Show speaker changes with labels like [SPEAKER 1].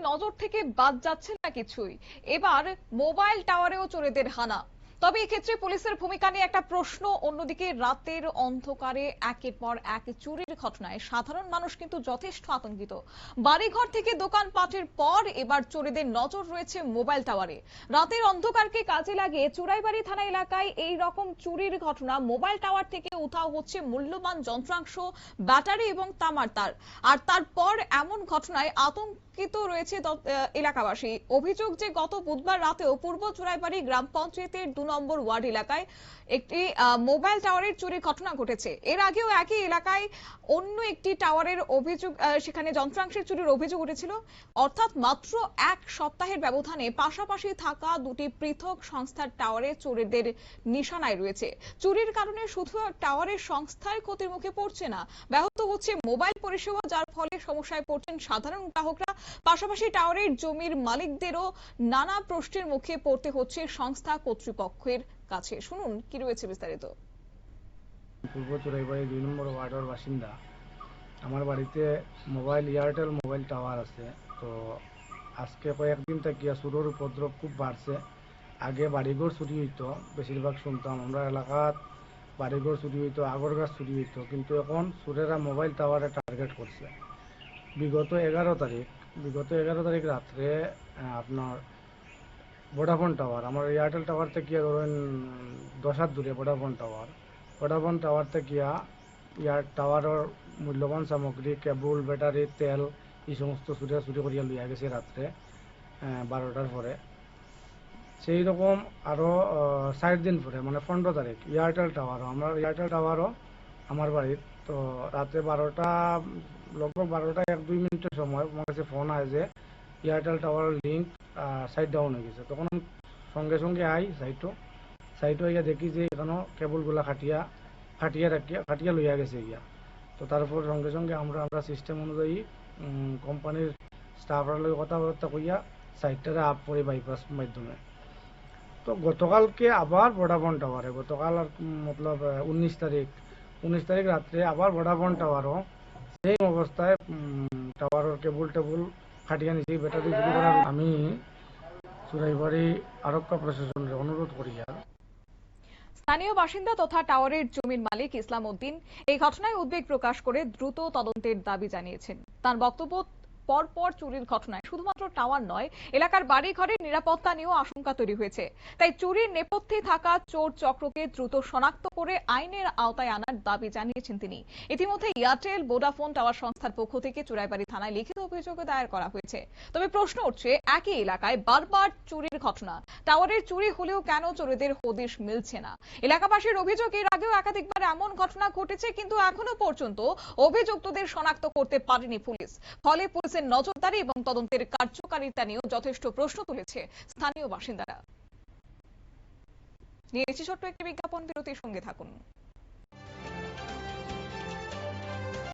[SPEAKER 1] নজর থেকে বাদ যাচ্ছে না কিছুই। এবার মোবাইল টাওয়ারেও চোরেদের হানা। তবে এক্ষেত্রে পুলিশের ভূমিকা নিয়ে একটা প্রশ্ন। অন্যদিকে রাতের অন্ধকারে একের পর এক চুরির ঘটনায় সাধারণ মানুষ কিন্তু যথেষ্ট আতঙ্কিত। বাড়িঘর থেকে দোকানপাটের পর এবার চোরেদের নজর রয়েছে মোবাইল টাওয়ারে। রাতের অন্ধকারকে কাজে লাগিয়ে চুরাইবাড়ি থানা এলাকায় এই রকম চুরির ঘটনা। মোবাইল টাওয়ার থেকে উধাও হচ্ছে মূল্যবান যন্ত্রাংশ, ব্যাটারি এবং তামার তার। আর তারপর এমন ঘটনায় আতঙ্কিত রয়েছে এলাকাবাসী। অভিযোগ যে গত বুধবার রাতেও পূর্ব চুরাইবাড়ি গ্রাম পঞ্চায়েতের 2 নম্বর ওয়ার্ড এলাকায় একটি মোবাইল টাওয়ারের চুরির ঘটনা ঘটেছে। এর আগেও একই এলাকায় অন্য একটি টাওয়ারের অভিযোগ, সেখানে যন্ত্রাংশের চুরির অভিযোগ উঠেছিল। অর্থাৎ মাত্র এক সপ্তাহের ব্যবধানে পাশাপাশি থাকা দুটি পৃথক সংস্থার টাওয়ারে চোরেদের নিশানায় রয়েছে। চুরির কারণে শুধু টাওয়ারের সংস্থার ক্ষতির মুখে পড়ছে না, ব্যাহত হচ্ছে মোবাইল পরিষেবা, যার ফলে সমস্যায় পড়ছেন সাধারণ গ্রাহকরা। পাশাপাশি টাওয়ারের জমির মালিকদেরও নানা প্রশ্নের মুখে পড়তে হচ্ছে সংস্থা কর্তৃপক্ষের কাছে। শুনুন কি রয়েছে বিস্তারিত।
[SPEAKER 2] পূর্ব চুরাইবাড়ি 2 নম্বর ওয়ার্ডের বাসিন্দা। আমার বাড়িতে এয়ারটেল মোবাইল টাওয়ার আছে। তো আজকে কয়েকদিন থেকে চুরের উপদ্রব খুব বাড়ছে। আগে বাড়িঘর চুরি হইতো, বেশিরভাগ শুনতাম আমরা এলাকাত বাড়িঘর চুরি হইতো, আগর গাছ চুরি হইতো, কিন্তু এখন চোরেরা মোবাইল টাওয়ারে টার্গেট করছে। বিগত 11 তারিখ রাত্রে আপনার ভোডাফোন টাওয়ার, আমার এয়ারটেল টাওয়ার থেকে ধরেন 10 হাত দূরে ভোডাফোন টাওয়ার থেকে টাওয়ারের মূল্যবান সামগ্রী, কেবল, ব্যাটারি, তেল এই সমস্ত চুরি করিয়া লইয়া গেছে রাত্রে 12টার পরে। সেই রকম আরও 4 দিন পরে মানে 15 তারিখ এয়ারটেল টাওয়ারও আমার বাড়ির। তো রাতে লগভগ 12টা 1-2 মিনিটের সময় আমার কাছে ফোন হয় যে এয়ারটেল টাওয়ারের লিঙ্ক সাইড ডাউন হয়ে গেছে। তখন আমি সঙ্গে সঙ্গে সাইটও আইয়া দেখি যে এখানেও কেবলগুলা খাটিয়া লইয়া গেছে গিয়া। তো তারপর সঙ্গে সঙ্গে আমরা সিস্টেম অনুযায়ী কোম্পানির স্টাফের লগে কথাবার্তা কইয়া সাইটটারে আপ করি বাইপাস মাধ্যমে। তো গতকালকে আবার ভোডাফোন টাওয়ারে, গতকাল মতলব 19 তারিখ রাত্রে আবার ভোডাফোন টাওয়ারও সেম অবস্থায় টাওয়ারের কেবল খাটিয়া নিছি, ব্যাটারি চুরি করার। আমি চুরাইবাড়ি আরক্ষা প্রশাসনের অনুরোধ করি।
[SPEAKER 1] স্থানীয় বাসিন্দা তথা টাওয়ারের জমির মালিক ইসলাম উদ্দিন এই ঘটনায় উদ্বেগ প্রকাশ করে দ্রুত তদন্তের দাবি জানিয়েছেন। তার বক্তব্য, পরপর চুরির ঘটনায় শুধুমাত্র টাওয়ার নয়, এলাকার বাড়ি ঘরের নিরাপত্তা নিয়েও আশঙ্কা তৈরি হয়েছে। তাই চুরির নেপথ্যে থাকা চোর চক্রকে দ্রুত শনাক্ত করে আইনের আওতায় আনার দাবি জানিয়েছেন তিনি। ইতিমধ্যে এয়ারটেল, ভোডাফোন টাওয়ার সংস্থার পক্ষ থেকে চুরাইবাড়ি থানায় লিখিত অভিযোগ দায়ের করা হয়েছে। তবে প্রশ্ন উঠছে, একই এলাকায় বারবার চুরির ঘটনা, টাওয়ারের চুরি হলেও কেন চোরেদের হদিশ মিলছে না? এলাকাবাসীর অভিযোগ, এর আগেও একাধিকবার এমন ঘটনা ঘটেছে, কিন্তু এখনো পর্যন্ত অভিযুক্তদের শনাক্ত করতে পারেনি পুলিশ। ফলে পুলিশের নজরদারি এবং তদন্তের কার্যকারিতা নিয়েও যথেষ্ট প্রশ্ন তুলেছে স্থানীয় বাসিন্দারা। নিয়েছি ছোট্ট একটি বিজ্ঞাপন বিরতির, সঙ্গে থাকুন।